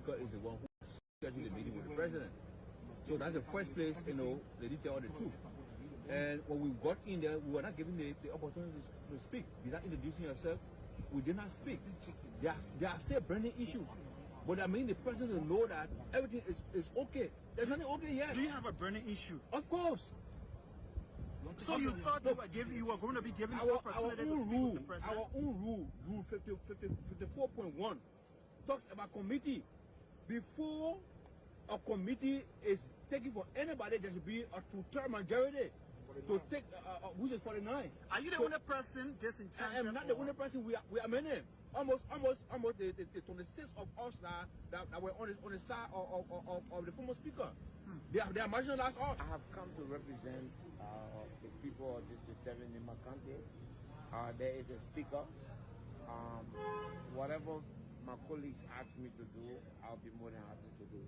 Speaker is the one who scheduled the meeting with the President. So that's the first place, they did tell the truth. And when we got in there, we were not given the opportunity to speak. Without introducing yourself, we did not speak. There are still burning issues. But I mean, the President will know that everything is okay. There's nothing okay yet. Do you have a burning issue? Of course. So you thought you were going to be given our opportunity to own speak rule, with the President? our own rule 54.1 talks about committee. Before a committee is taken for anybody, there should be a two-third majority to take, which is 49. Are you the only person disenchanted? I am not the only person. We are many. Almost the 26 of us that were on the side of the former speaker. They are marginalized us. I have come to represent the people of District 7 in my county. There is a speaker. Whatever my colleagues ask me to do, I'll be more than happy to do.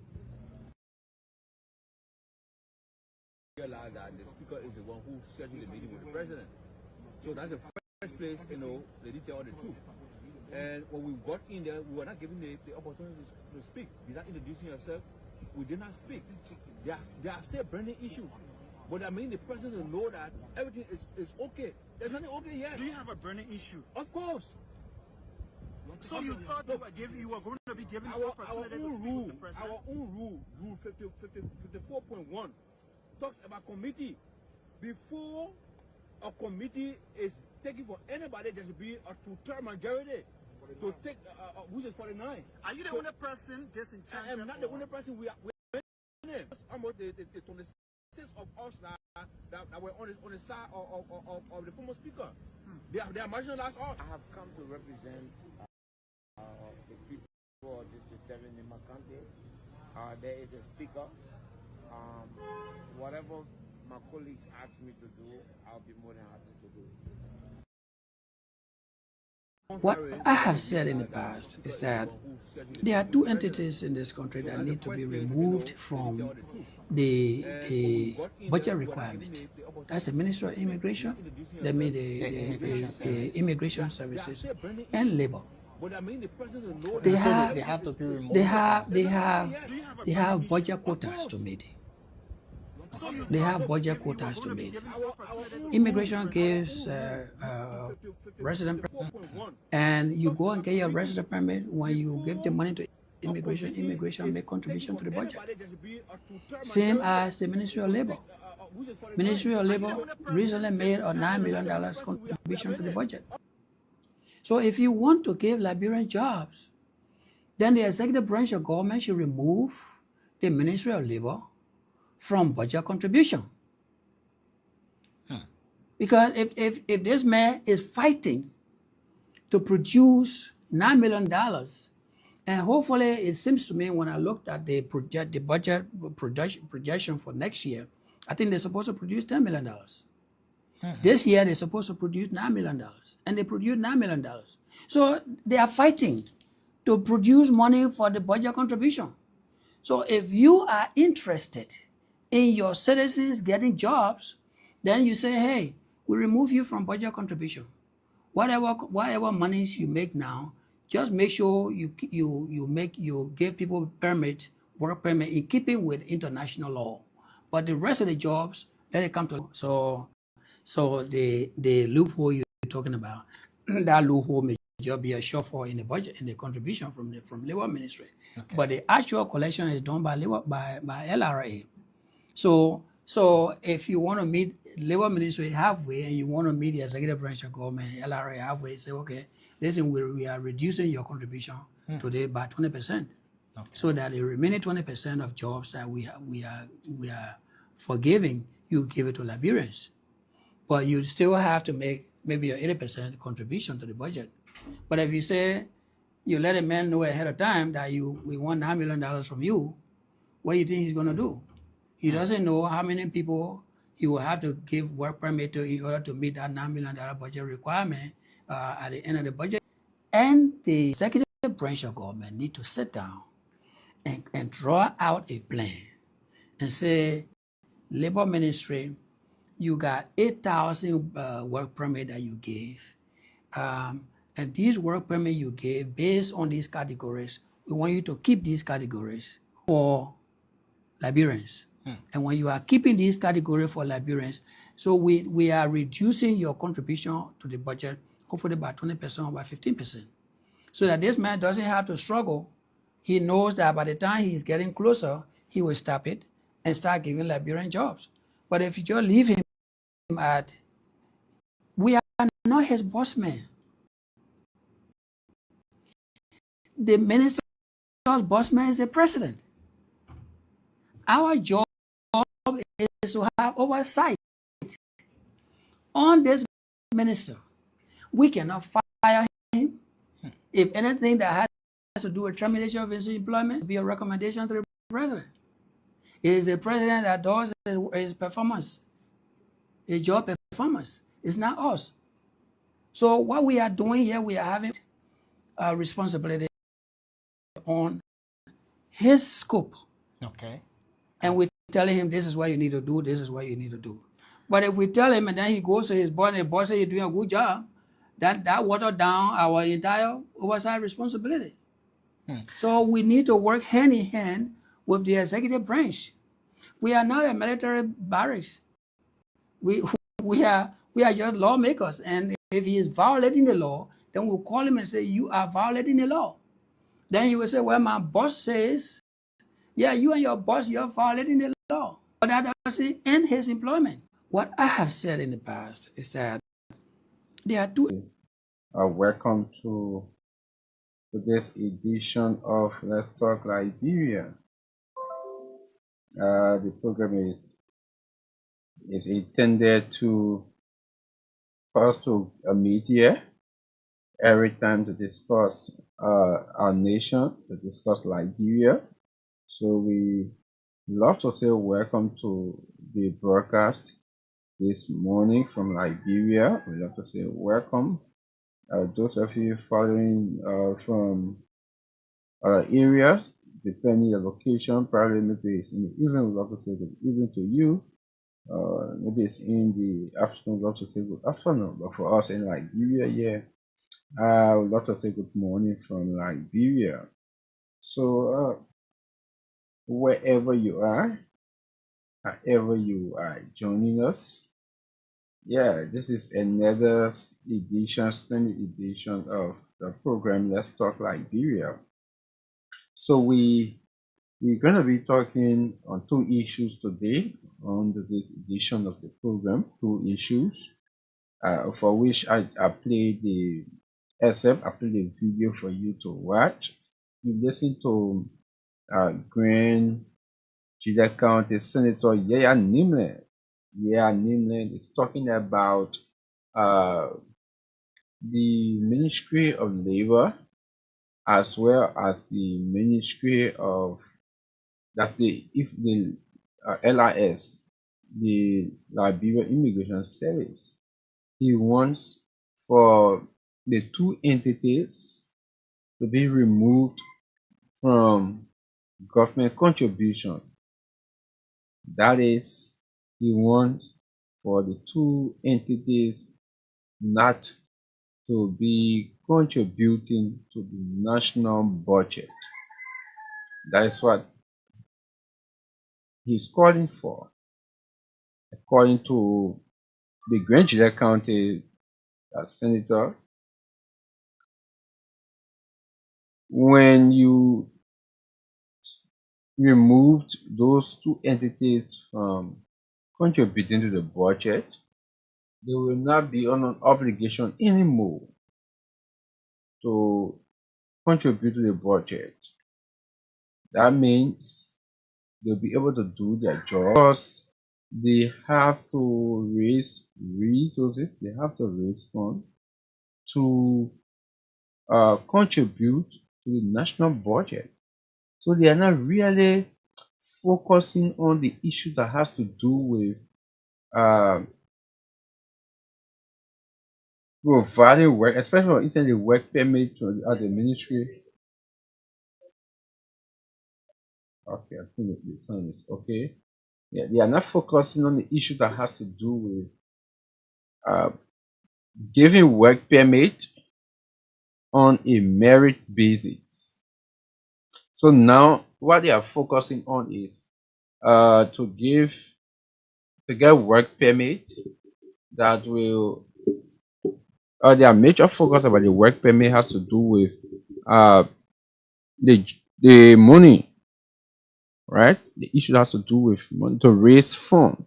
Realize that the speaker is the one who scheduled the meeting with the President. So that's the first place, they did tell the truth. And when we got in there, we were not given the opportunity to speak. Without introducing yourself, we did not speak. There are still burning issues. But I mean, the President will know that everything is okay. There's nothing okay yet. Do you have a burning issue? Of course. So you thought you were going to be given our opportunity to own speak rule, with the President? our own rule 54.1 talks about committee. Before a committee is taken for anybody, there should be a two-third majority to take, which is 49. Are you the only person disenchanted? I am not the only person. We are many. Almost the 26 of us that were on the side of the former speaker. They are marginalized us. I have come to represent the people of District 7 in my county. There is a speaker. Whatever my colleagues ask me to do, I'll be more than happy to do. What I have said in the past is that there are two entities in this country that need to be removed from the budget requirement. That's the Ministry of Immigration, the Immigration Services, and Labor. They have budget quotas to meet. They have budget quotas to meet. Immigration gives resident permit, and you go and get your resident permit. When you give the money to immigration make contribution to the budget. Same as the Ministry of Labor. Ministry of Labor recently made a $9 million contribution to the budget. So if you want to give Liberian jobs, then the executive branch of government should remove the Ministry of Labor from budget contribution. Because if this man is fighting to produce $9 million, and hopefully it seems to me when I looked at the budget projection for next year, I think they're supposed to produce $10 million. This year they're supposed to produce $9 million, and they produced $9 million. So they are fighting to produce money for the budget contribution. So if you are interested in your citizens getting jobs, then you say, hey, we remove you from budget contribution. Whatever monies you make now, just make sure you give people work permit in keeping with international law. But the rest of the jobs, let it come to. So the loophole you're talking about, that loophole may just be a shortfall in the budget, in the contribution from Labor Ministry. Okay. But the actual collection is done by LRA. So if you want to meet Labor Ministry halfway and you want to meet the executive branch of government, LRA halfway, say, okay, listen, we are reducing your contribution today by 20%. Okay. So that the remaining 20% of jobs that we are forgiving, you give it to Liberians. But you still have to make maybe an 80% contribution to the budget. But if you say, you let a man know ahead of time that we want $9 million from you, what do you think he's going to do? He doesn't know how many people he will have to give work permit to in order to meet that $9 million budget requirement at the end of the budget. And the executive branch of government need to sit down and draw out a plan and say, Labor Ministry, you got 8,000 work permit that you gave. And these work permit you gave based on these categories, we want you to keep these categories for Liberians. And when you are keeping these categories for Liberians, so we are reducing your contribution to the budget, hopefully by 20% or by 15%. So that this man doesn't have to struggle. He knows that by the time he's getting closer, he will stop it and start giving Liberian jobs. But if you just leave him at, we are not his boss man. The minister's boss man is the president. Our job is to have oversight on this minister. We cannot fire him. If anything that has to do with termination of his employment, be a recommendation to the president. It is the president that does his performance, his job performance. It's not us. So what we are doing here, we are having a responsibility on his scope. Okay. And we're telling him, this is what you need to do, this is what you need to do. But if we tell him and then he goes to his boss and the boss says you're doing a good job, that water down our entire oversight responsibility. So we need to work hand in hand with the executive branch. We are not a military barracks. We are just lawmakers, and if he is violating the law, then we'll call him and say, you are violating the law. Then he will say, well, my boss says, yeah, you and your boss, you're violating the law. But that doesn't end his employment. What I have said in the past is that there are two. Welcome to today's edition of Let's Talk Liberia. The program is intended to first to meet here every time to discuss our nation, to discuss Liberia. So we love to say welcome to the broadcast this morning from Liberia. We love to say welcome. Those of you following from areas, depending on your location, probably maybe it's in the evening, we love to say good evening to you. Maybe it's in the afternoon, we love to say good afternoon. But for us in Liberia, yeah, we love to say good morning from Liberia. So wherever you are, however you are joining us, yeah, this is another edition, splendid edition of the program Let's Talk Liberia. So we're going to be talking on two issues today on this edition of the program. Two issues for which I played the excerpt, I played the video for you to watch. You listen to Grand Julia County Senator Yaya Nimlin. Yaya Nimlin is talking about the Ministry of Labor as well as the Ministry of LIS, the Liberia Immigration Service. He wants for the two entities to be removed from government contribution. That is, he wants for the two entities not to be contributing to the national budget. That is what he's calling for. According to the Grand Julia County Senator, when you removed those two entities from contributing to the budget, they will not be on an obligation anymore to contribute to the budget. That means they'll be able to do their job because they have to raise resources, they have to raise funds to contribute to the national budget. So they are not really focusing on the issue that has to do with providing work, especially when it's the work permit to the ministry. Okay, I think the sound is okay. Yeah, they are not focusing on the issue that has to do with giving work permit on a merit basis. So now what they are focusing on is to get work permit that will their major focus about the work permit has to do with uh the money, right? The issue has to do with money to raise funds.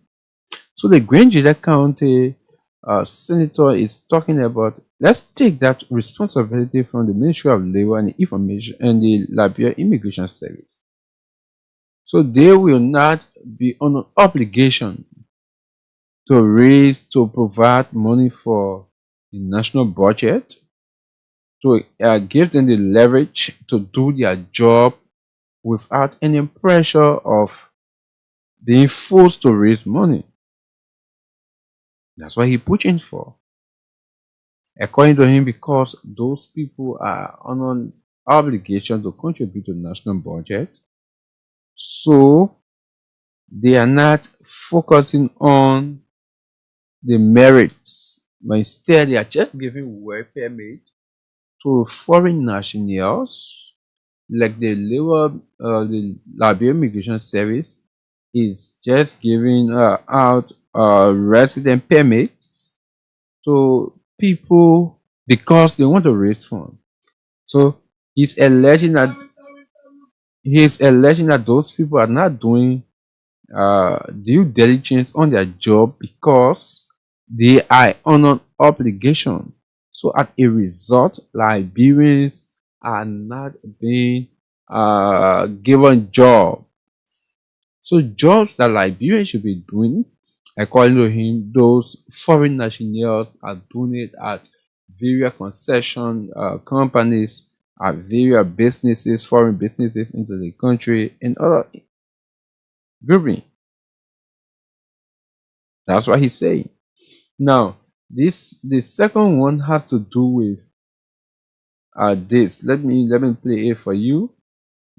So the Grand County senator is talking about, let's take that responsibility from the Ministry of Labor and Information and the Liberia Immigration Service. So they will not be on an obligation to provide money for the national budget, to give them the leverage to do their job without any pressure of being forced to raise money. That's what he's pushing for. According to him, because those people are on an obligation to contribute to the national budget, so they are not focusing on the merits, but instead they are just giving work permit to foreign nationals, like the Liberia Immigration Service is just giving out resident permits to people because they want to raise funds. So he's alleging that those people are not doing due diligence on their job because they are on an obligation. So as a result, Liberians are not being given job. So jobs that Liberians should be doing, according to him, those foreign nationals are doing it at various concession companies, at various businesses, foreign businesses into the country, and other grouping. That's what he's saying. Now, the second one has to do with this. Let me play it for you.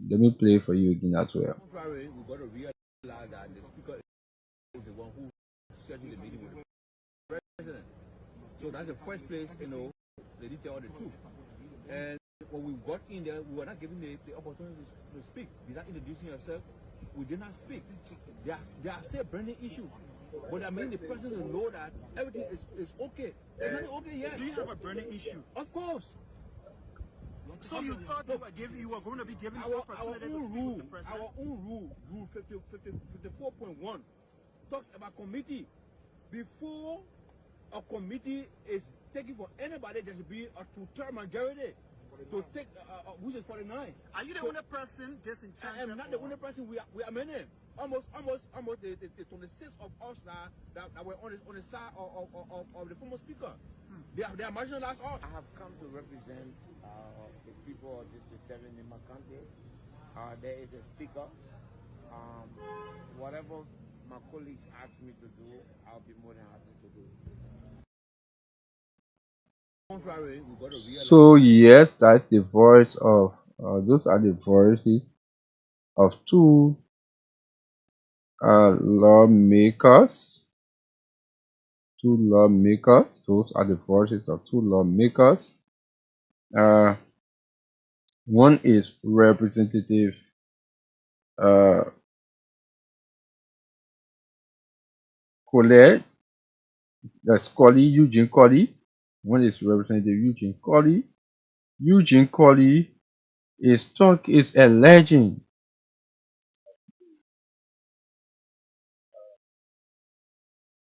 Let me play it for you again as well. Contrary, we've got to realize that the speaker is the one who scheduled the meeting with the president. So that's the first place, they did tell the truth. And when we got in there, we were not given the opportunity to speak. Without introducing yourself, we did not speak. There are still burning issues. But I mean, the president will know that everything is okay. There's nothing okay yet. Do you have a burning issue? Of course. So you thought you were going to be given Our opportunity to own speak rule, with the president? rule 54.1 talks about committee. Before a committee is taken for anybody, there should be a two-term majority to take, which is 49. Are you the only person disenchanted? I am not the only person. We are many. Almost the 26 of us that were on the side of the former speaker. They are marginalized us. I have come to represent the people of District 7 in my county. There is a speaker. Whatever my colleagues ask me to do, I'll be more than happy to do. Contrary, we got to realize. So yes, that's the voice of those are the voices of two lawmakers. Two lawmakers. Those are the voices of two lawmakers. One is Representative Colette, that's Colley, Eugene Colley. One is Representative Eugene Colley. Eugene Colley is alleging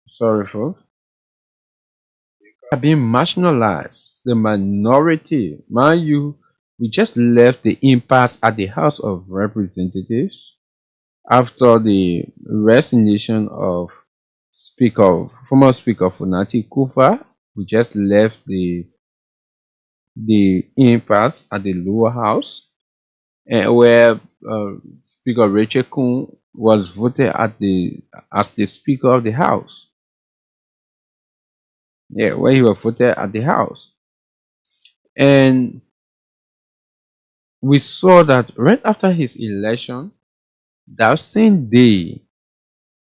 sorry folks, are being marginalized, the minority. Mind you, we just left the impasse at the House of Representatives after the resignation of former Speaker Funati Kufa. We just left the impasse at the lower house, and where Speaker Rachel Kuhn was voted as the Speaker of the House. Yeah, where he was voted at the House. And we saw that right after his election, that same day,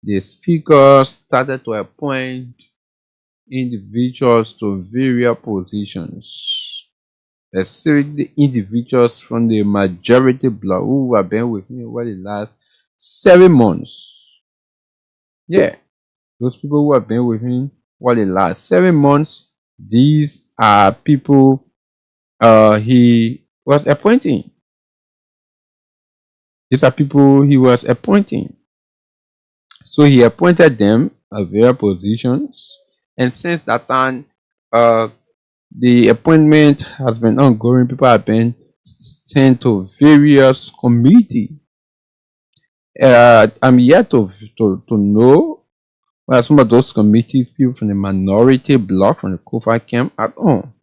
the Speaker started to appoint individuals to various positions. specific individuals from the majority bloc who have been with me over the last 7 months. Yeah, those people who have been with me over the last 7 months, these are people he was appointing. These are people he was appointing. So he appointed them at various positions, and since that time, the appointment has been ongoing. People have been sent to various committees. I'm yet to know where some of those committees, people from the minority bloc, from the Kofa camp, at all.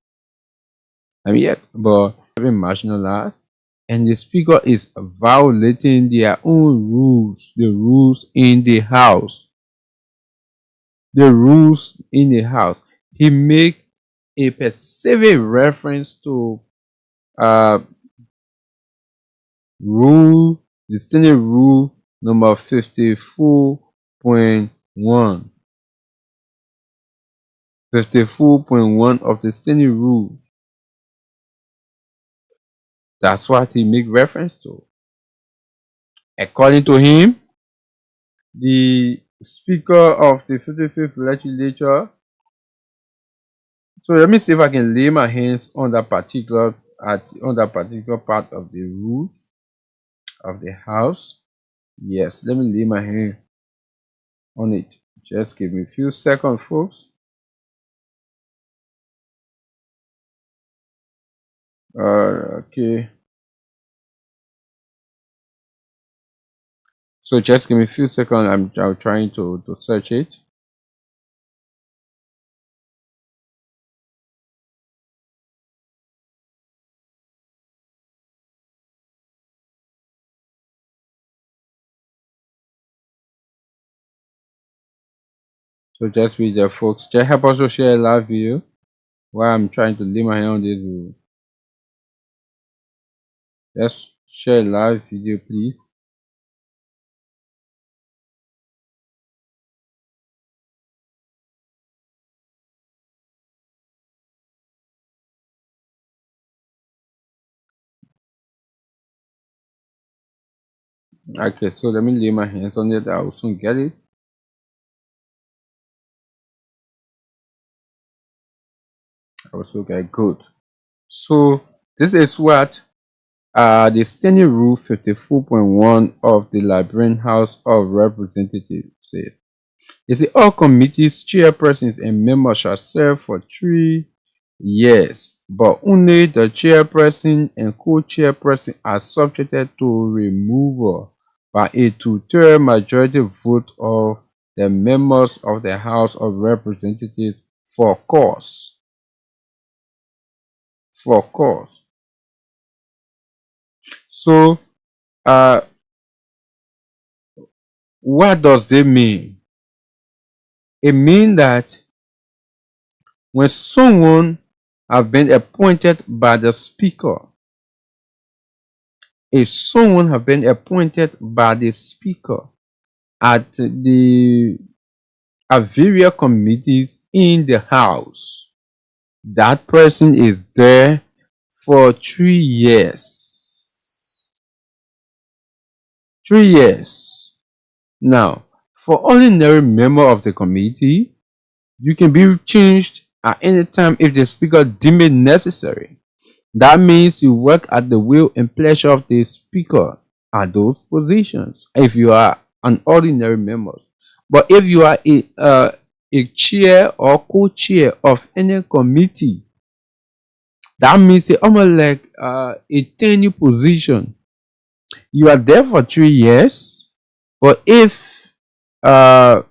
I'm yet, but having marginalized, and the speaker is violating their own rules, the rules in the house. The rules in the house. He make a specific reference to the standing rule number 54.1. 54.1 of the standing rule. That's what he make reference to. According to him, the Speaker of the 55th Legislature. So let me see if I can lay my hands on that particular part of the rules of the House. Yes, let me lay my hand on it. Just give me a few seconds, folks. Okay. So just give me a few seconds. I'm trying to search it. So just be there, folks. Just help us to share a live video while I'm trying to lay my hand on this rule. Just share a live video, please. Okay, so let me lay my hands on it. I will soon get it. I will soon get good. So this is what the standing rule 54.1 of the Liberian House of Representatives says. It says all committees, chairpersons, and members shall serve for 3 years, but only the chairperson and co-chairperson are subjected to removal by a 2/3 majority vote of the members of the House of Representatives for cause. For cause. So, what does that mean? It means that when someone has been appointed by the speaker, if someone has been appointed by the speaker at various committees in the house, that person is there for 3 years. 3 years. Now, for ordinary member of the committee, you can be changed at any time if the speaker deems it necessary. That means you work at the will and pleasure of the speaker at those positions if you are an ordinary member. But if you are a chair or co-chair of any committee, that means it's almost like a tenure position. You are there for 3 years, but if for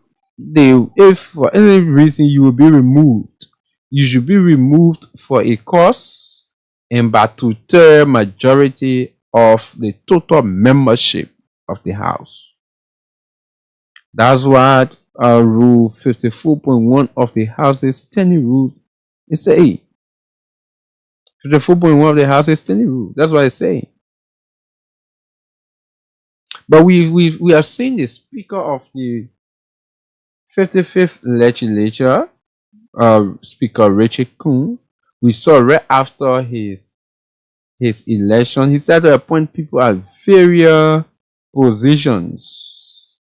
any reason you will be removed, you should be removed for a cause and by 2/3 majority of the total membership of the House. That's what Rule 54.1 of the House's standing rules is saying. 54.1 of the House's standing rule. That's what it's saying. But we have seen the Speaker of the 55th Legislature, Speaker Richard Kuhn. We saw right after his his election, he started to appoint people at various positions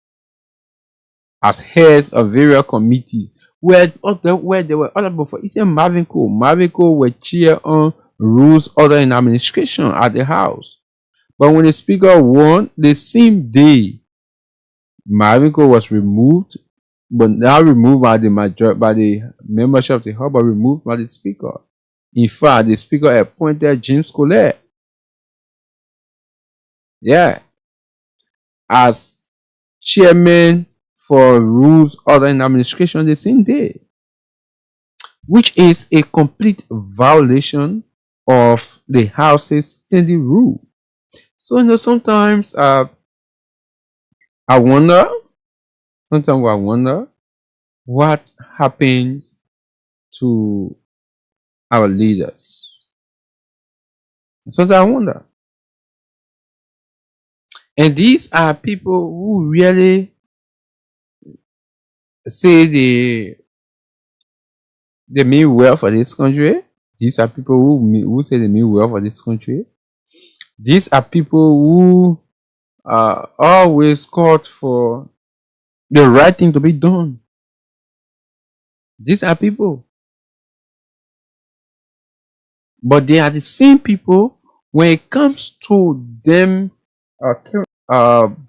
as heads of various committees. Where there were other before. It's a Marvin Cole. Marvin Cole were chair on rules, order, and administration at the House. But when the Speaker won, the same day, Marvin Cole was removed, but now removed by the membership of the House, but removed by the Speaker. In fact, the Speaker appointed James Colette, as chairman for rules, order, and administration the same day, which is a complete violation of the House's standing rule. So, sometimes I wonder what happens to our leaders. Sometimes I wonder. And these are people who really say they mean well for this country. These are people who say they mean well for this country. These are people who always called for the right thing to be done. These are people. But they are the same people when it comes to them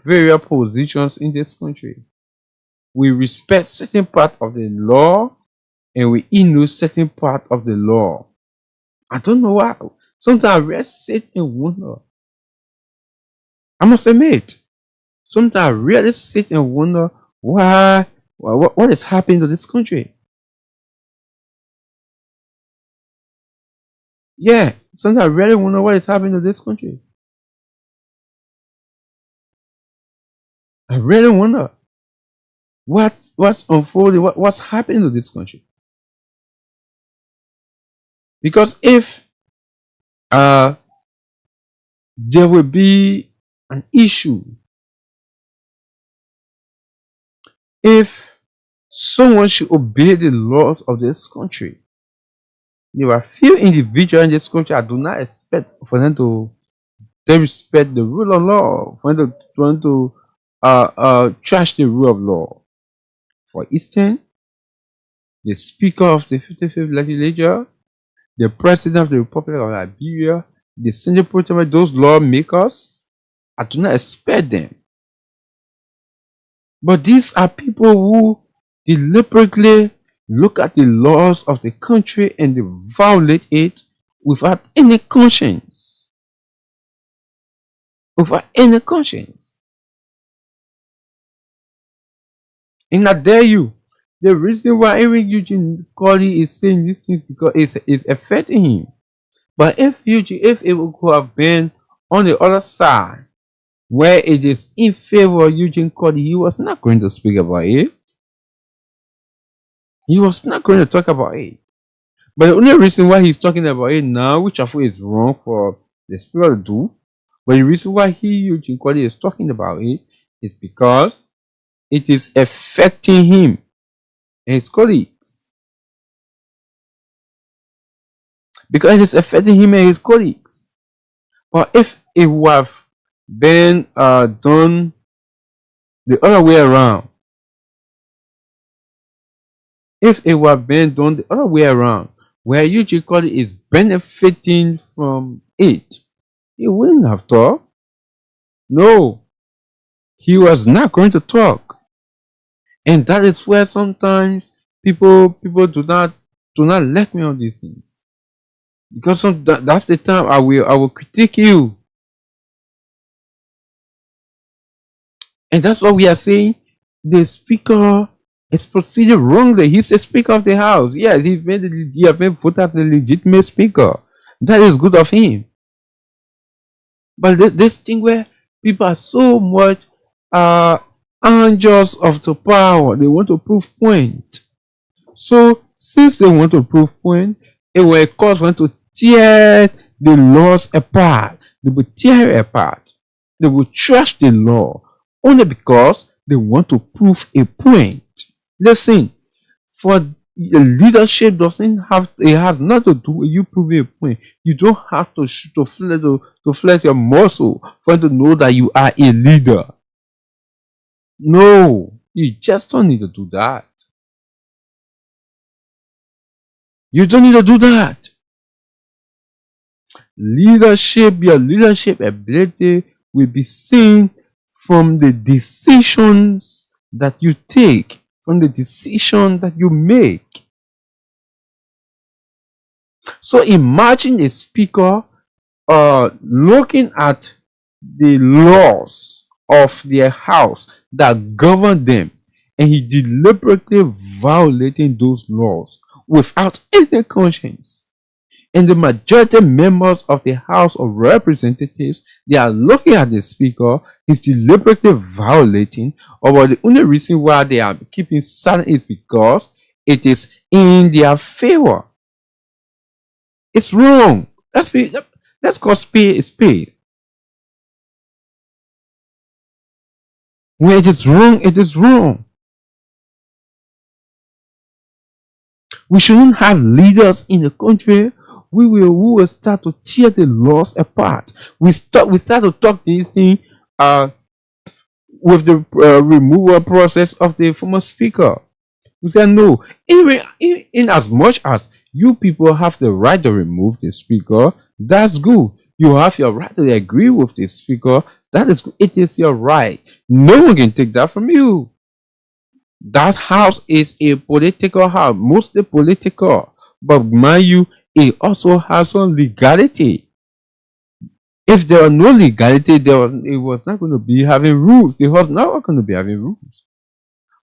various positions in this country. We respect certain part of the law and we ignore certain part of the law. I don't know why. Sometimes I really sit and wonder. I must admit, sometimes I really sit and wonder what is happening to this country. Yeah, sometimes I really wonder what is happening to this country. I really wonder what's unfolding, what's happening to this country. Because if there will be an issue, if someone should obey the laws of this country, there are few individuals in this country I do not expect for them to respect the rule of law, for them to trash the rule of law. For instance, the Speaker of the 55th Legislature, the President of the Republic of Liberia, the Senate Protocol, those lawmakers, I do not expect them. But these are people who deliberately look at the laws of the country and they violate it without any conscience. Without any conscience. And I dare you, the reason why even Eugene Colley is saying these things because it's affecting him. But if it could have been on the other side, where it is in favor of Eugene Colley, he was not going to speak about it. He was not going to talk about it. But the only reason why he's talking about it now, which I feel is wrong for the Speaker to do, but the reason why Eugene Colley is talking about it is because it is affecting him and his colleagues. Because it is affecting him and his colleagues. But if it would have been done the other way around, where Eugene Colley is benefiting from it, he wouldn't have talked. No, he was not going to talk. And that is where sometimes people do not like me on these things. Because that's the time I will critique you. And that's what we are saying. The Speaker is proceeding wrongly. He's the Speaker of the House. Yes, he has been voted as the legitimate Speaker. That is good of him. But this thing where people are so much angels of the power, they want to prove point. So since they want to prove point, it will cause one to tear the laws apart. They will tear it apart. They will trash the law only because they want to prove a point. Listen, for The leadership doesn't have, it has nothing to do with you proving a point. You don't have to flex your muscle for you to know that you are a leader. No, you just don't need to do that. You don't need to do that. Leadership, your leadership ability will be seen from the decisions that you take, from the decision that you make. So imagine a speaker looking at the laws of their house that govern them, and he deliberately violating those laws without any conscience. And the majority members of the House of Representatives, they are looking at the speaker, he's deliberately violating, or the only reason why they are keeping silent is because it is in their favor. It's wrong. That's called spade is spade. When it is wrong, it is wrong. We shouldn't have leaders in the country we will start to tear the laws apart. We start to talk this thing with the removal process of the former speaker. We said no. In as much as you people have the right to remove the speaker, that's good. You have your right to agree with the speaker. That is, it is your right. No one can take that from you. That house is a political house, mostly political. But mind you, it also has some legality. If there are no legality, it was not going to be having rules. It was not going to be having rules.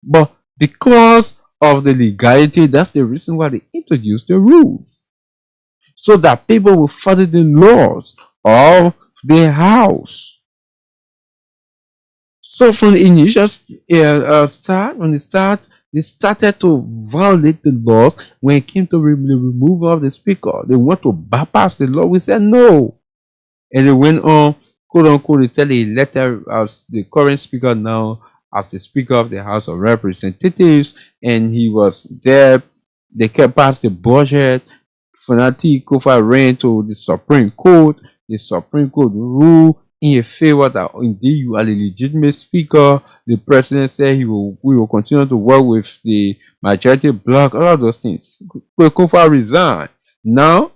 But because of the legality, that's the reason why they introduced the rules. So that people will follow the laws of their house. So from the initial start, they started to violate the laws when it came to the removal of the speaker. They want to bypass the law. We said no. And they went on, quote unquote, they said they elected as the current speaker now as the Speaker of the House of Representatives, and he was there. They kept passing the budget. Fanati Kofa ran to the Supreme Court. The Supreme Court ruled in a favor that indeed you are the legitimate speaker. The president said we will continue to work with the majority bloc, all of those things. Kofa resigned. Now,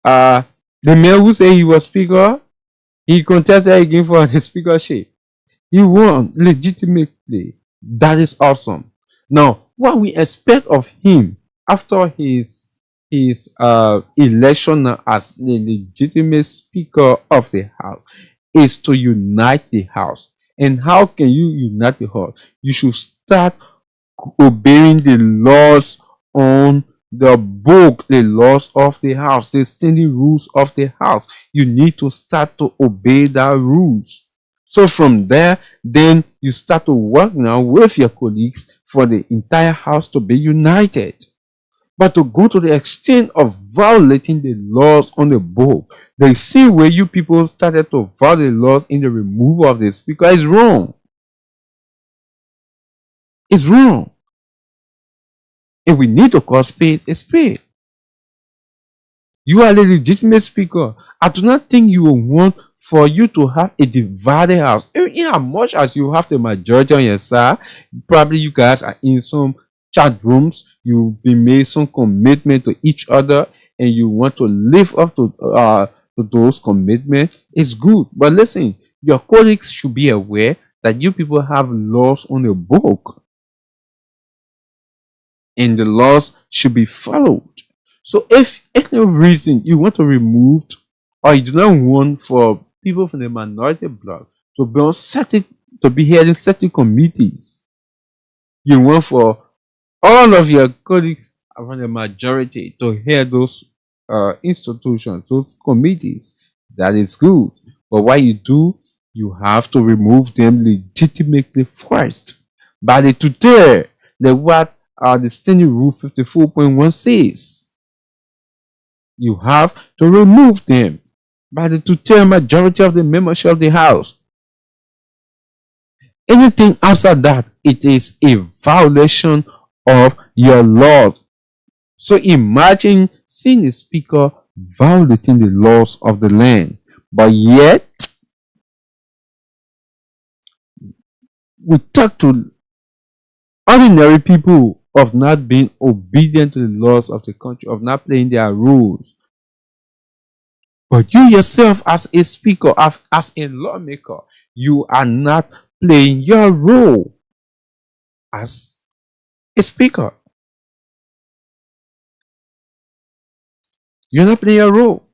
the man who said he was speaker, he contested again for the speakership. He won legitimately. That is awesome. Now, what we expect of him after his election as the legitimate speaker of the house is to unite the house. And how can you unite the house? You should start obeying the laws on the book, the laws of the house, the standing rules of the house. You need to start to obey that rules. So from there, then you start to work now with your colleagues for the entire house to be united. But to go to the extent of violating the laws on the book, the same way you people started to violate the laws in the removal of the speaker is wrong. It's wrong. And we need to call spade a spade. You are the legitimate speaker. I do not think you will want for you to have a divided house. In as much as you have the majority on your side, probably you guys are in some chat rooms, you've been made some commitment to each other, and you want to live up to those commitments. It's good. But listen, your colleagues should be aware that you people have laws on the book, and the laws should be followed. So if any reason you want to remove, or you do not want for people from the minority bloc to be on certain, to be hearing certain committees, you want for all of your colleagues from the majority to hear those institutions, those committees, that is good. But what you do, you have to remove them legitimately first. By the tutor, what the standing rule 54.1 says. You have to remove them by the two-thirds majority of the membership of the house. Anything outside that, it is a violation of your laws. So imagine seeing a speaker violating the laws of the land, but yet we talk to ordinary people of not being obedient to the laws of the country, of not playing their rules. But you yourself, as a speaker, as a lawmaker, you are not playing your role as a speaker. You're not playing your role.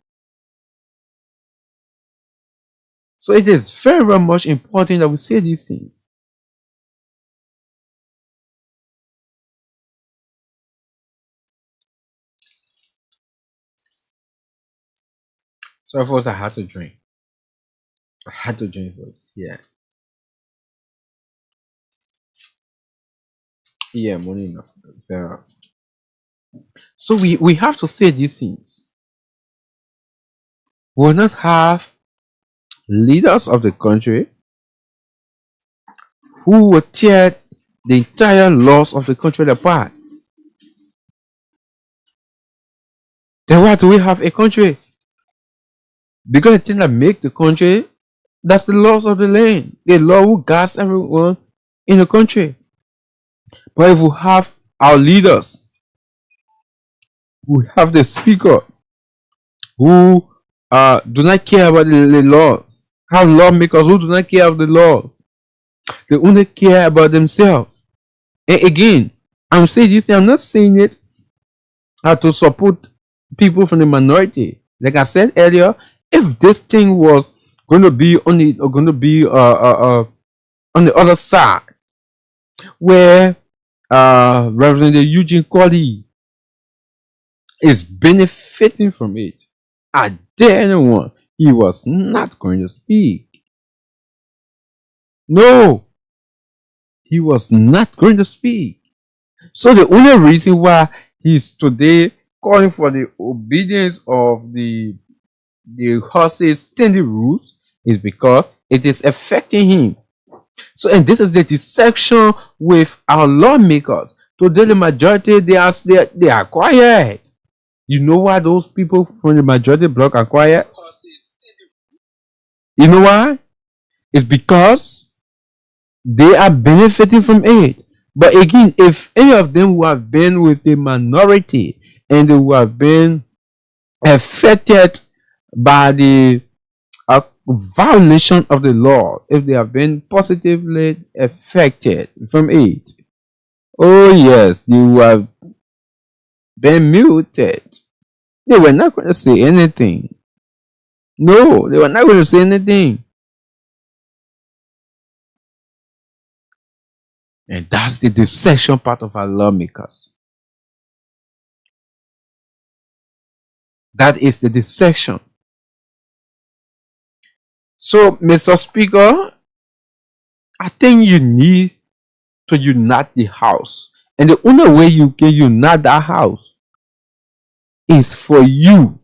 So it is very, very much important that we say these things. So of course I had to drink. I had to drink first. Yeah. Yeah, money enough. Fair. So we have to say these things. We will not have leaders of the country who will tear the entire laws of the country apart. Then why do we have a country? Because the thing that make the country, that's the laws of the land. The law who guards everyone in the country. But if we have our leaders, we have the speaker who do not care about the laws, have lawmakers who do not care about the laws. They only care about themselves. And again, I'm saying this, I'm not saying it to support people from the minority. Like I said earlier, if this thing was going to be on the other side, where Reverend Eugene Colley is benefiting from it, I dare anyone, he was not going to speak. No, he was not going to speak. So the only reason why he's today calling for the obedience of the horses' standing rules is because it is affecting him. So, and this is the deception with our lawmakers. Today, the majority they are quiet. You know why those people from the majority bloc are quiet? You know why? It's because they are benefiting from it. But again, if any of them who have been with the minority and who have been affected by the violation of the law, if they have been positively affected from it, oh yes, they will have been muted. They were not going to say anything. No, they were not going to say anything. And that's the deception part of our lawmakers. That is the deception. So, Mr. Speaker, I think you need to unite the house. And the only way you can unite that house is for you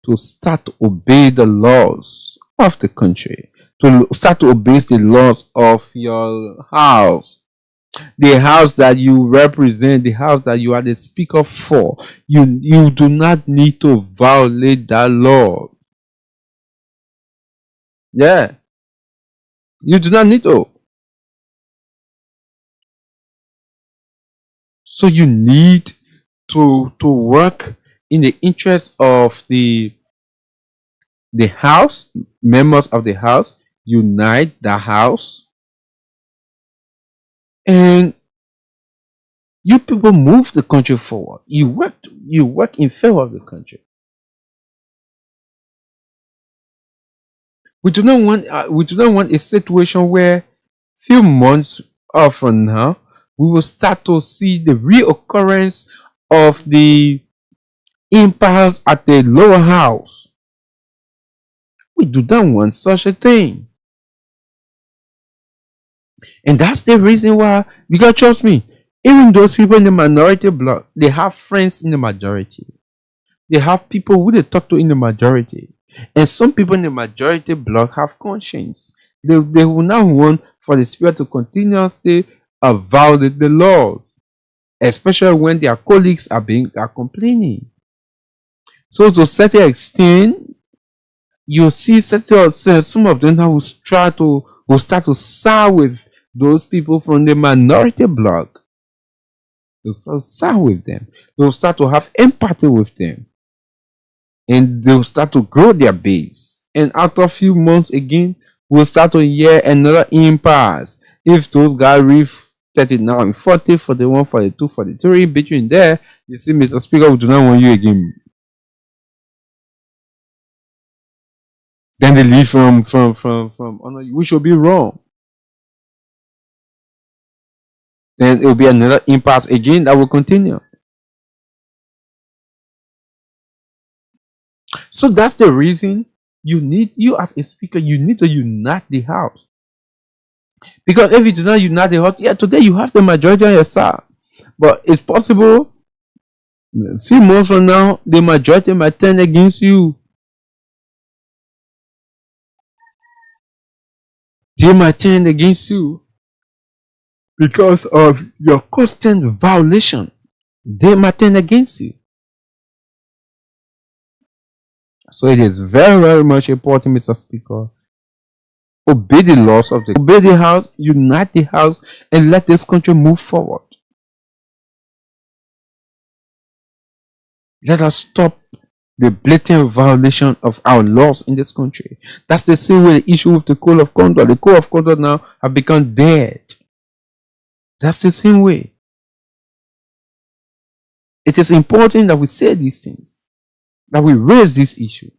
to start to obey the laws of the country, to start to obey the laws of your house. The house that you represent, the house that you are the speaker for, you do not need to violate that law. Yeah. You do not need to. So you need to work in the interest of the house, members of the house, unite the house, and you people move the country forward. You work in favor of the country. We do not want a situation where few months from now we will start to see the reoccurrence of the impasse at the lower house. We do not want such a thing. And that's the reason why, because trust me, even those people in the minority bloc, they have friends in the majority. They have people who they talk to in the majority. And some people in the majority bloc have conscience. They will not want for the spirit to continuously violate the laws. especially when their colleagues are complaining. So to a certain extent, you see some of them now will start to side with those people from the minority bloc. They'll start to side with them. They'll start to have empathy with them. And they'll start to grow their base. And after a few months again, we'll start to hear another impasse. If those guys reach 39, 40, 41, 42, 43, between there, you see, Mr. Speaker, we do not want you again. Then they leave from honor, which will be wrong. Then it will be another impasse again that will continue. So that's the reason you as a speaker, you need to unite the house. Because if you do not unite the house, yeah, today you have the majority on your side. But it's possible a few months from now, the majority might turn against you. They might turn against you because of your constant violation. They might turn against you. So it is very, very much important, Mr. Speaker. Obey the laws of obey the house, unite the house, and let this country move forward. Let us stop the blatant violation of our laws in this country. That's the same way the issue with the code of conduct. The code of conduct now have become dead. That's the same way. It is important that we say these things, that we raise these issues,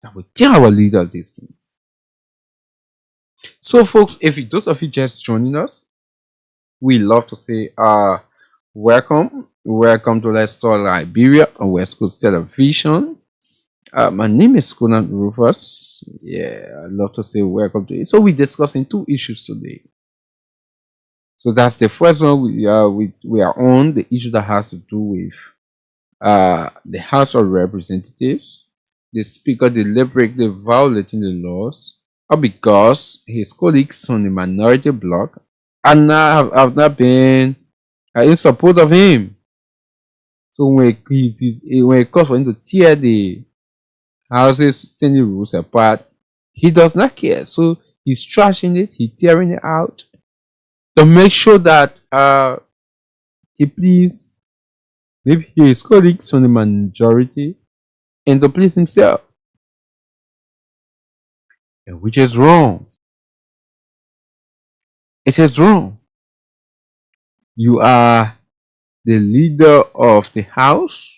that we tell our leaders these things. So, folks, if those of you just joining us, we love to say, welcome to Let's Talk Liberia on West Coast Television. My name is Conan Rufus. Yeah, I'd love to say welcome to you. So we're discussing two issues today. So that's the first one we are on, the issue that has to do with the House of Representatives, the Speaker deliberately violating the laws, or because his colleagues on the minority bloc have not been in support of him. So when it calls for him to tear the House's standing rules apart, he does not care. So he's trashing it, he's tearing it out to make sure that he please maybe his colleagues on the majority and to please himself, and which is wrong. It is wrong. You are the leader of the house,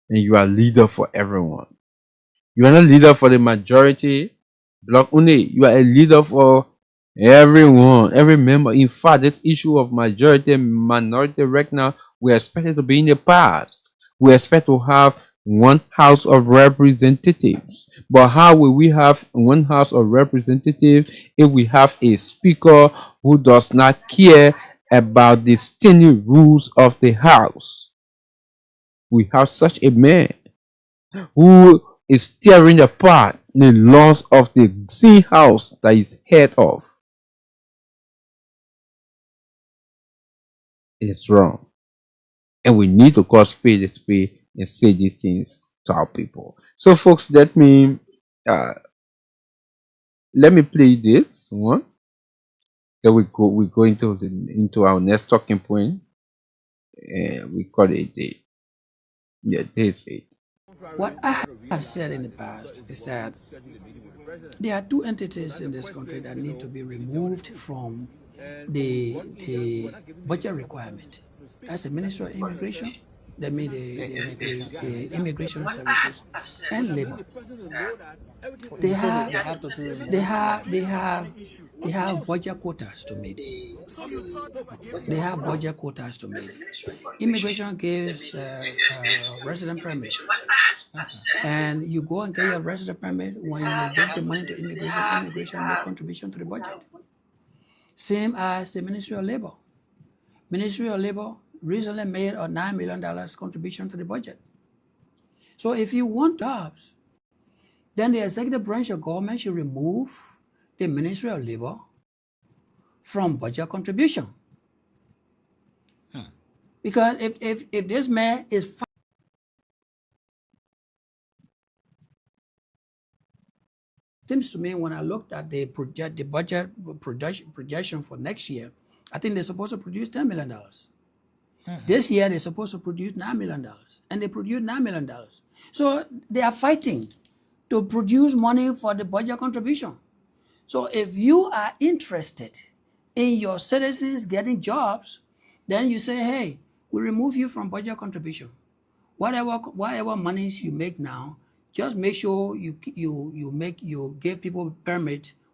and you are leader for everyone. You are not leader for the majority block only. You are a leader for everyone, every member. In fact, this issue of majority and minority right now, we expect it to be in the past. We expect to have one House of Representatives. But how will we have one House of Representatives if we have a speaker who does not care about the standing rules of the House? We have such a man who is tearing apart the laws of the same house that is head of. It's wrong. And we need to call spade a spade and say these things to our people. So folks, let me play this one. Then we go into our next talking point, and we call it a day. Yeah, this is it. What I have said in the past is that there are two entities in this country that need to be removed from the budget requirement. That's the Ministry of Immigration, that means the Immigration Services, and Labor. They have budget quotas to meet. They have budget quotas to meet. Immigration gives resident permit, and you go and get your resident permit. When you give the money to immigration make contribution to the budget. Same as the Ministry of Labor. Ministry of Labor recently made a $9 million contribution to the budget. So if you want jobs, then the executive branch of government should remove the Ministry of Labor from budget contribution. Because if this man is seems to me when I looked at the budget projection for next year, I think they're supposed to produce $10 million. This year they're supposed to produce $9 million, and they produced $9 million. So they are fighting to produce money for the budget contribution. So if you are interested in your citizens getting jobs, then you say, hey, we remove you from budget contribution. Whatever monies you make now, just make sure you give people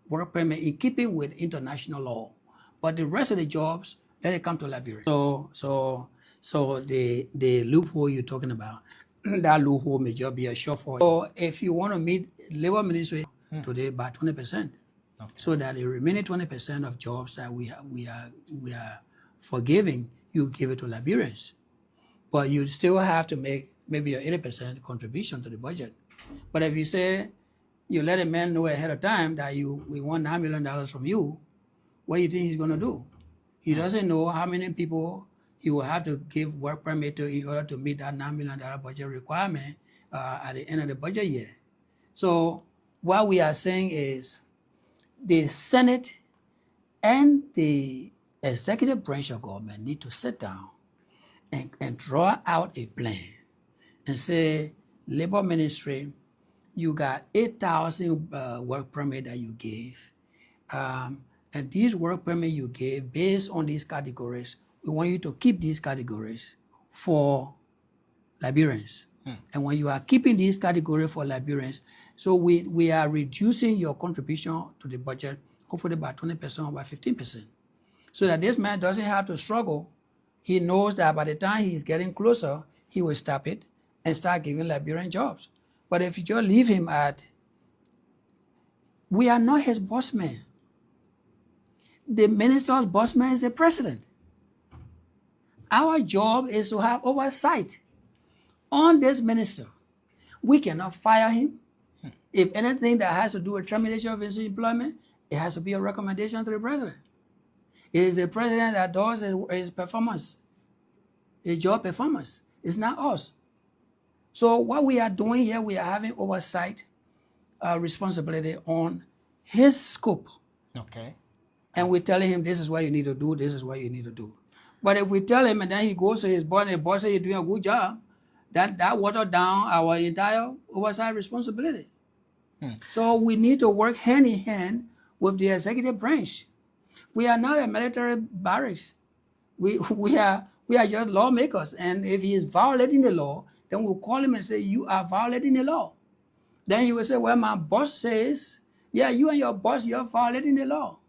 work permit in keeping with international law. But the rest of the jobs, let it come to Liberia. So the loophole you're talking about, that loophole may just be a shortfall. So if you want to meet labor ministry today by 20%, so that the remaining 20% of jobs that we are forgiving, you give it to Liberians. But you still have to make maybe a 80% contribution to the budget. But if you say you let a man know ahead of time that we want $9 million from you, what do you think he's going to do? He doesn't know how many people he will have to give work permit to in order to meet that $9 million budget requirement at the end of the budget year. So what we are saying is the Senate and the executive branch of government need to sit down and draw out a plan and say, labor ministry, you got 8,000 work permit that you gave. And these work permit you gave based on these categories, we want you to keep these categories for Liberians. And when you are keeping these categories for Liberians, so we are reducing your contribution to the budget, hopefully by 20% or by 15%. So that this man doesn't have to struggle. He knows that by the time he's getting closer, he will stop it and start giving Liberian jobs. But if you just leave him we are not his boss man. The minister's boss man is the president. Our job is to have oversight on this minister. We cannot fire him. If anything that has to do with termination of his employment, it has to be a recommendation to the president. It is the president that does his performance, his job performance. It's not us. So what we are doing here, we are having oversight responsibility on his scope. Okay. And we're telling him this is what you need to do, this is what you need to do. But if we tell him and then he goes to his boss and the boss says you're doing a good job, that water down our entire oversight responsibility. So we need to work hand in hand with the executive branch. We are not a military barracks. We are just lawmakers. And if he is violating the law, then we'll call him and say, you are violating the law. Then he will say, well, my boss says, yeah, you and your boss, you're violating the law.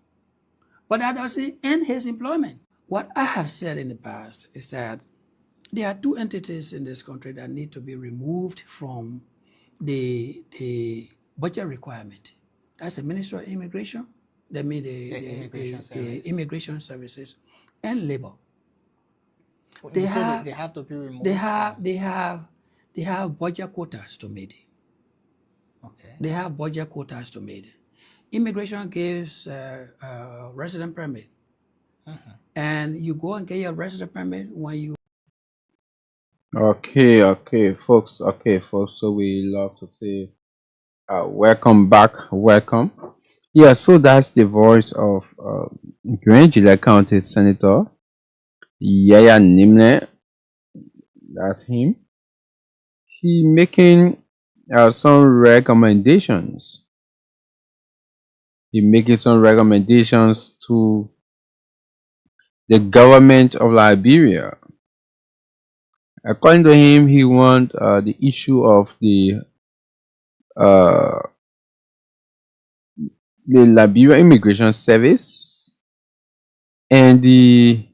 But that doesn't end his employment. What I have said in the past is that there are two entities in this country that need to be removed from the budget requirement. That's the Ministry of Immigration, the Immigration Services, and Labor. They have to be removed. They have budget quotas to meet. Okay. They have budget quotas to meet. Immigration gives resident permit, and you go and get your resident permit when you. Okay, folks. So we love to say, welcome back, welcome. Yeah, so that's the voice of Grangela County Senator Yaya Nimle. That's him. He making some recommendations. He making some recommendations to the government of Liberia. According to him, he wants the issue of the Liberia Immigration Service and the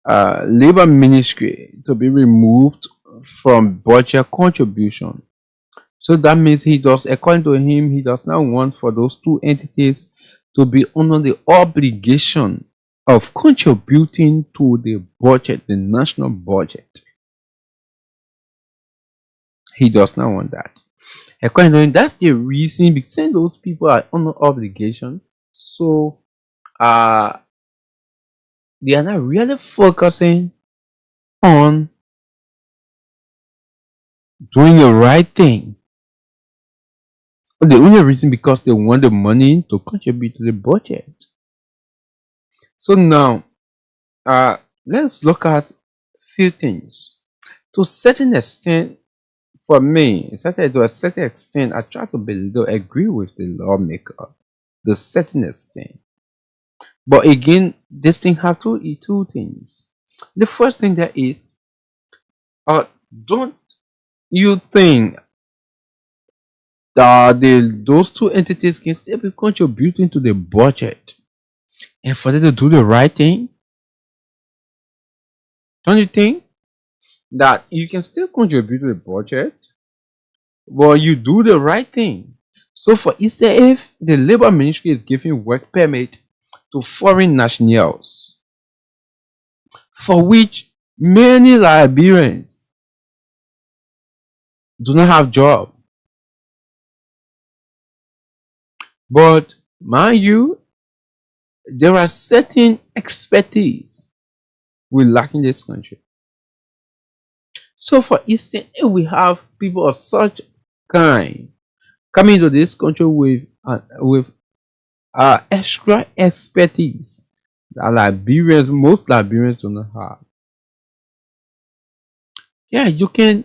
Labor Ministry to be removed from budget contribution. So that means according to him, he does not want for those two entities to be under the obligation of contributing to the budget, the national budget. He does not want that. According to him, that's the reason, because those people are under obligation. So they are not really focusing on doing the right thing. The only reason because they want the money to contribute to the budget. So now, let's look at a few things. To a certain extent, for me, to a certain extent, I try to agree with the lawmaker to a certain extent. But again, this thing have two things. The first thing that is, don't you think that those two entities can still be contributing to the budget and for them to do the right thing? Don't you think that you can still contribute to the budget, but you do the right thing? So, for instance, if the labor ministry is giving work permit to foreign nationals, for which many Liberians do not have job, but mind you, there are certain expertise we lack in this country. So, for instance, if we have people of such kind coming to this country with extra expertise that most Liberians do not have, yeah, you can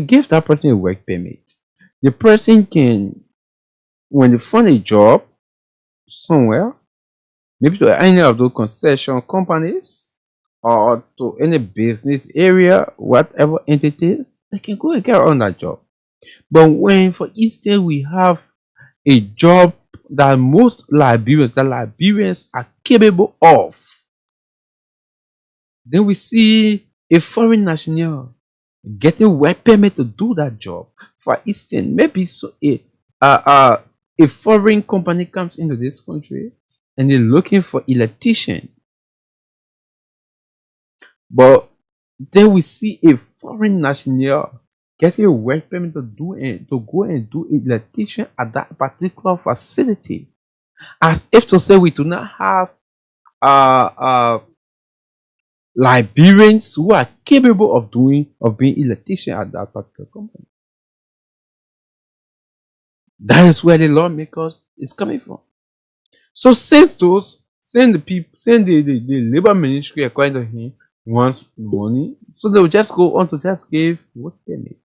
give that person a work permit. The person can, when they find a job somewhere, maybe to any of those concession companies or to any business area, whatever entities, they can go and get on that job. But when, for instance, we have a job that most Liberians are capable of, then we see a foreign national getting work permit to do that job. For instance, maybe a foreign company comes into this country and they're looking for electrician, but then we see a foreign national getting a work permit to go and do electrician at that particular facility, as if to say we do not have Liberians who are capable of being electrician at that particular company. That is where the lawmakers is coming from. So since the labor ministry, according to him, wants money, so they will just go on to just give work permit.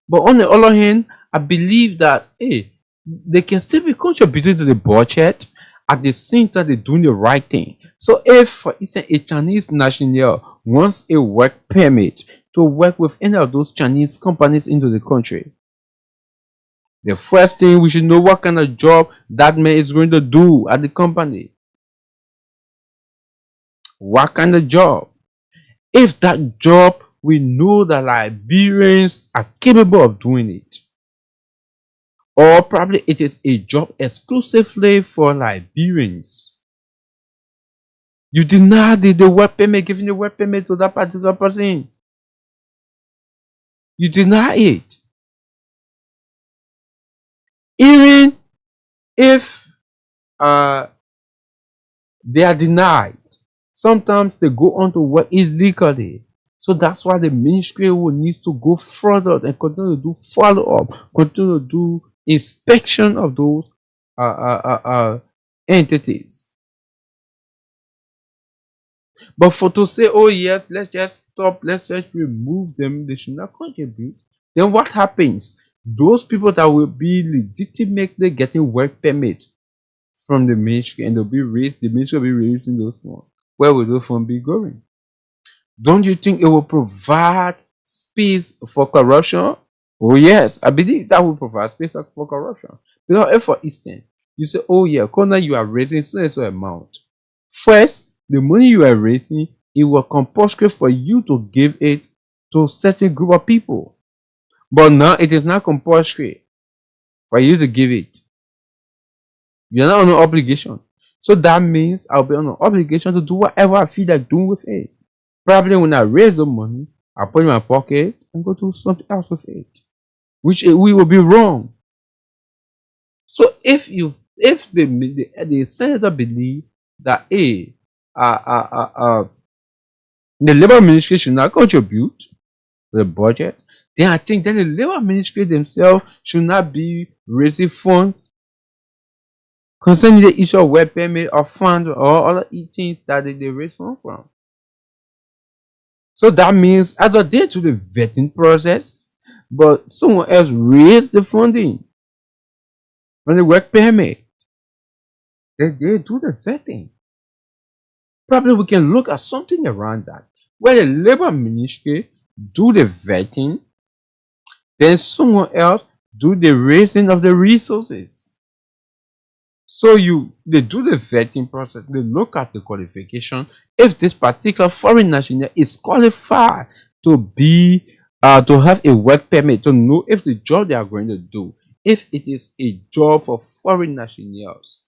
But on the other hand, I believe that they can still be contributing to the budget at the same time they're doing the right thing. So if, for instance, a Chinese national wants a work permit to work with any of those Chinese companies into the country, the first thing we should know what kind of job that man is going to do at the company. What kind of job? If that job, we know that Liberians are capable of doing it, or probably it is a job exclusively for Liberians, you deny the work permit, giving the work permit to that particular person. You deny it. Even if they are denied, sometimes they go on to work illegally. So that's why the ministry will need to go further and continue to do follow-up, continue to do inspection of those entities. But for to say, oh yes, let's just stop, let's just remove them, they should not contribute, then what happens? Those people that will be legitimately getting work permit from the ministry and they'll be raised, the ministry will be raising those funds. Where will those funds be going? Don't you think it will provide space for corruption? Oh yes, I believe that will provide space for corruption. Because if, for instance, you say, oh yeah, corner you are raising so and so amount. First, the money you are raising, it will compulsory for you to give it to a certain group of people. But now it is not compulsory for you to give it. You're not on an obligation. So that means I'll be on an obligation to do whatever I feel like doing with it. Probably when I raise the money, I put it in my pocket and go do something else with it, which we will be wrong. So if the senator believe that the labor ministry should not contribute to the budget, then I think that the labor ministry themselves should not be raising funds concerning the issue of work permit or fund or other things that they raise funds from. So that means either they do the vetting process, but someone else raised the funding on the work permit. Then they do the vetting. Probably we can look at something around that, where the labor ministry do the vetting, then someone else do the raising of the resources. So they do the vetting process, they look at the qualification, if this particular foreign national is qualified to be to have a work permit, to know if the job they are going to do, if it is a job for foreign nationals.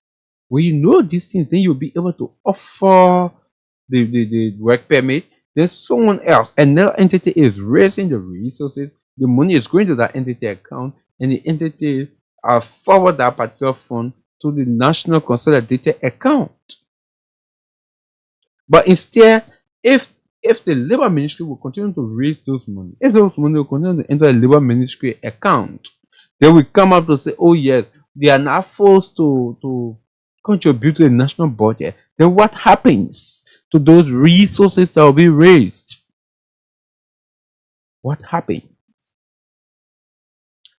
When you know these things, then you'll be able to offer the work permit. Then someone else, another entity is raising the resources, the money is going to that entity account, and the entity forward that particular fund to the national consolidated account. But instead, if the labor ministry will continue to raise those money, if those money will continue to enter the labor ministry account, they will come up to say, oh yes, they are not forced to contribute to the national budget. Then what happens to those resources that will be raised? What happens?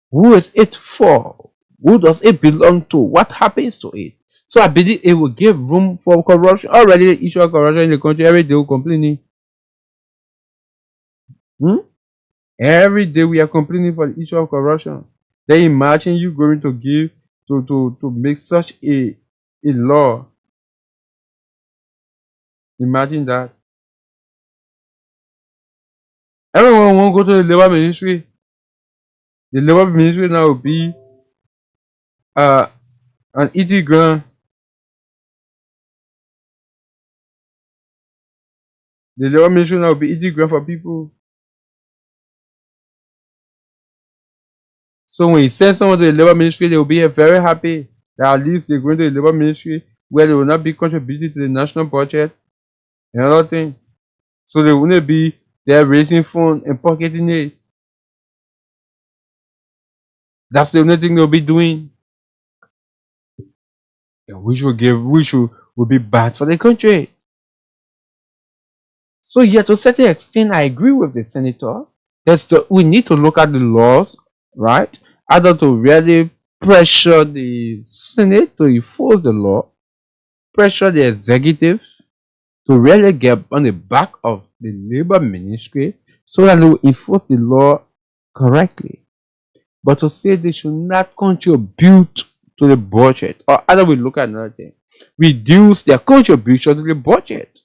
Who is it for? Who does it belong to? What happens to it? So I believe it will give room for corruption. Already the issue of corruption in the country, every day we're complaining. Every day we are complaining for the issue of corruption. Then imagine you going to give to make such a law. Imagine that. Everyone won't go to the labor ministry. The labor ministry now will be an eating ground. The labor ministry now will be eating ground for people. So when you send someone to the labor ministry, they will be very happy that at least they're going to the labor ministry where they will not be contributing to the national budget and other things. So they won't be there raising funds and pocketing it. That's the only thing they'll be doing. Which will be bad for the country. So yeah, to a certain extent, I agree with the senator. We need to look at the laws, right? Either to really pressure the Senate to enforce the law, pressure the executive to really get on the back of the labor ministry so that they will enforce the law correctly. But to say they should not contribute to the budget, or either we look at another thing, reduce their contribution to the budget.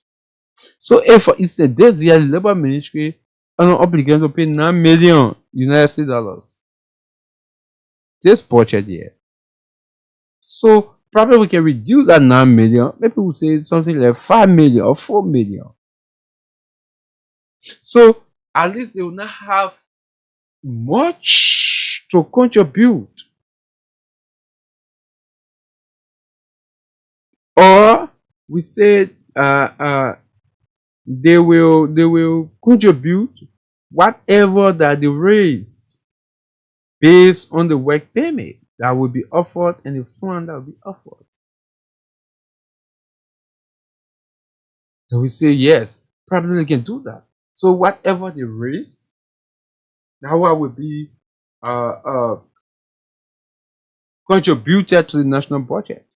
So if for instance this year the labor ministry are not obligated to pay $9 million United States dollars this budget year, so probably we can reduce that 9 million. Maybe we'll say something like 5 million or 4 million. So at least they will not have much to contribute. Or we said they will contribute whatever that they raised based on the work permit that will be offered and the fund that will be offered. So we say yes, probably they can do that. So whatever they raised, that will be contributed to the national budget.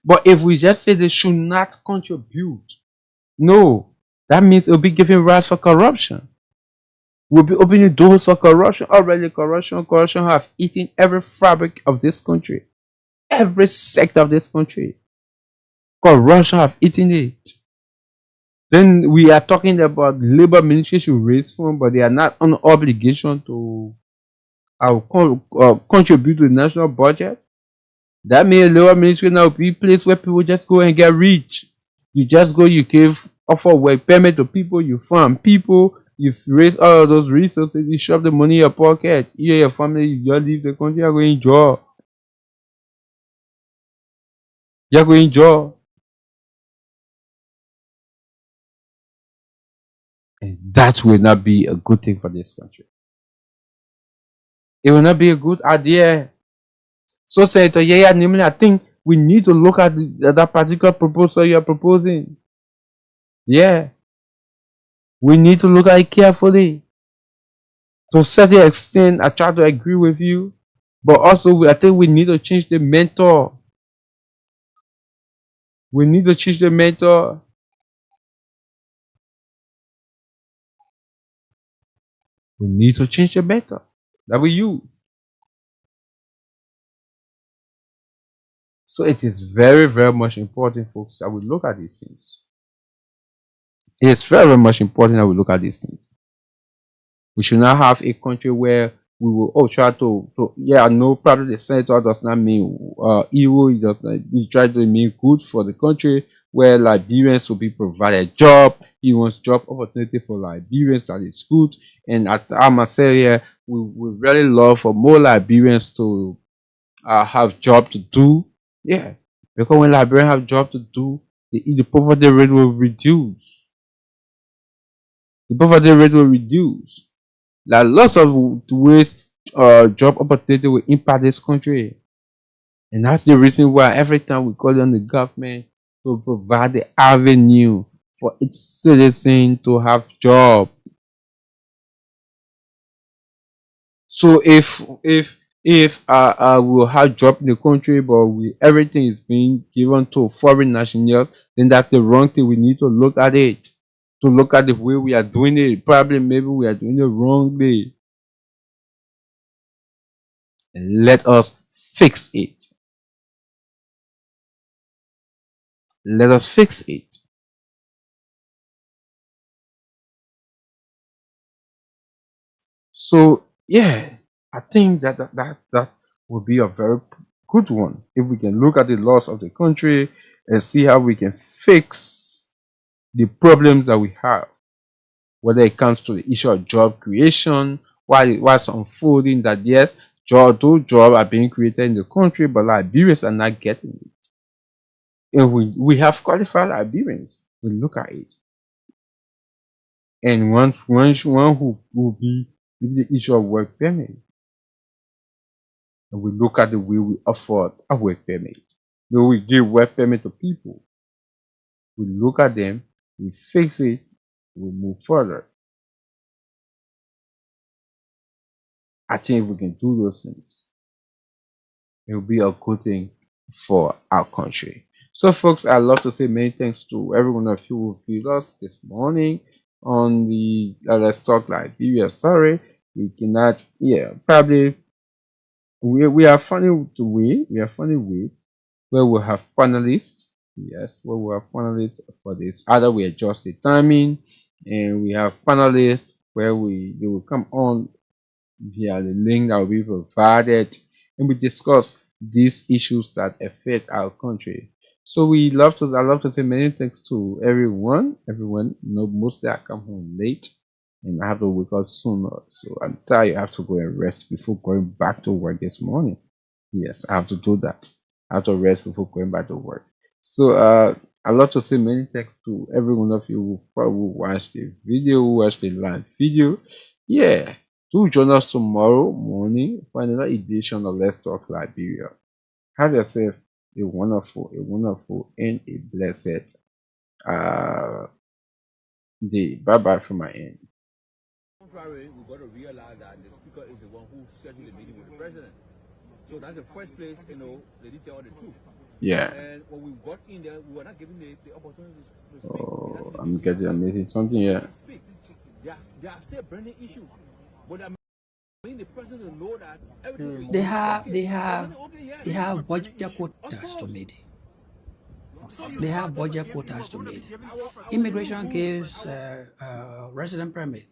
But if we just say they should not contribute, no, that means it will be giving rise for corruption. We'll be opening doors for corruption. Already corruption have eaten every fabric of this country. Every sector of this country. Corruption have eaten it. Then we are talking about labor ministry should raise funds, but they are not on obligation to contribute to the national budget. That means labor ministry now be a place where people just go and get rich. You just go, you offer work permit to people, you fund people, you raise all of those resources, you shove the money in your pocket, you and your family, you just leave the country, you're going to enjoy. You're going to enjoy. And that will not be a good thing for this country. It will not be a good idea. So, Senator Yaya Nimli, I think we need to look at that particular proposal you're proposing. Yeah. We need to look at it carefully. To a certain extent, I try to agree with you. But also, I think we need to change the mentor. We need to change the mentor. We need to change the mentor that we use. So it is very, very much important, folks, that we look at these things. It is very, very much important that we look at these things. We should not have a country where we will try to no, probably the senator does not mean evil. He does not. He tries to mean good for the country, where Liberians will be provided job. He wants job opportunity for Liberians. That is good. And I must say here, we really love for more Liberians to have job to do. Yeah, because when Liberians have job to do, the poverty rate will reduce. The poverty rate will reduce. There are lots of ways job opportunity will impact this country. And that's the reason why every time we call on the government to provide the avenue for each citizen to have job. So if we'll have job in the country, but everything is being given to foreign nationals, then that's the wrong thing. We need to look at it. To look at the way we are doing it. Probably maybe we are doing it wrongly. And let us fix it. Let us fix it. So yeah, I think that would be a very good one. If we can look at the laws of the country and see how we can fix the problems that we have, whether it comes to the issue of job creation, what's unfolding that yes, those jobs are being created in the country, but Liberians are not getting it. And we have qualified Liberians. We look at it. And one who will be with the issue of work permit. And we look at the way we afford a work permit. We give work permit to people. We look at them, we fix it, we move further. I think if we can do those things, it will be a good thing for our country. So, folks, I'd love to say many thanks to everyone of you who viewed us this morning on the Let's Talk Liberia. Sorry, we cannot. Yeah, probably we are finding ways where we have panelists. Yes, where we have panelists for this. Either we adjust the timing, and we have panelists where they will come on via the link that will be provided, and we discuss these issues that affect our country. So I love to say many thanks to everyone. Mostly I come home late and I have to wake up sooner. So I'm tired. I have to go and rest before going back to work this morning. Yes, I have to do that. I have to rest before going back to work. So I love to say many thanks to every one of you who probably watched the video, who watched the live video. Yeah. Do join us tomorrow morning for another edition of Let's Talk Liberia. Have yourself a wonderful, and a blessed day. Bye-bye from my end. Contrary, we've got to realize that the speaker is the one who scheduled the meeting with the president. So that's the first place, they did tell the truth. Yeah. And when we got in there, we were not given the opportunity to speak. Oh, I'm making something here. There are still burning issues. But I mean, the president will know that everything is they have budget quotas to meet. They have budget quotas to meet. Immigration gives resident permit.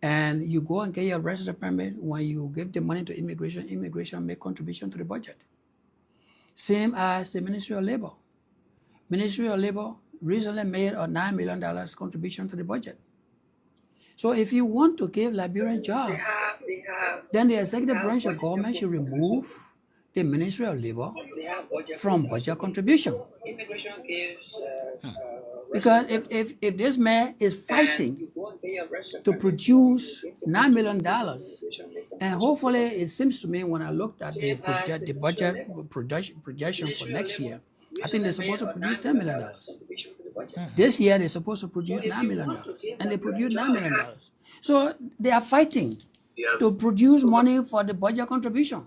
And you go and get your resident permit. When you give the money to immigration make contribution to the budget. Same as the Ministry of Labor. Ministry of Labor recently made a $9 million contribution to the budget. So if you want to give Liberian jobs, then the executive branch of government should remove the Ministry of Labor from budget contribution. Because if this man is fighting to produce $9 million, and hopefully it seems to me when I looked at the budget projection for next year, I think they're supposed to produce $10 million. This year they're supposed to produce $9 million, and they produce $9 million. So they are fighting to produce money for the budget contribution.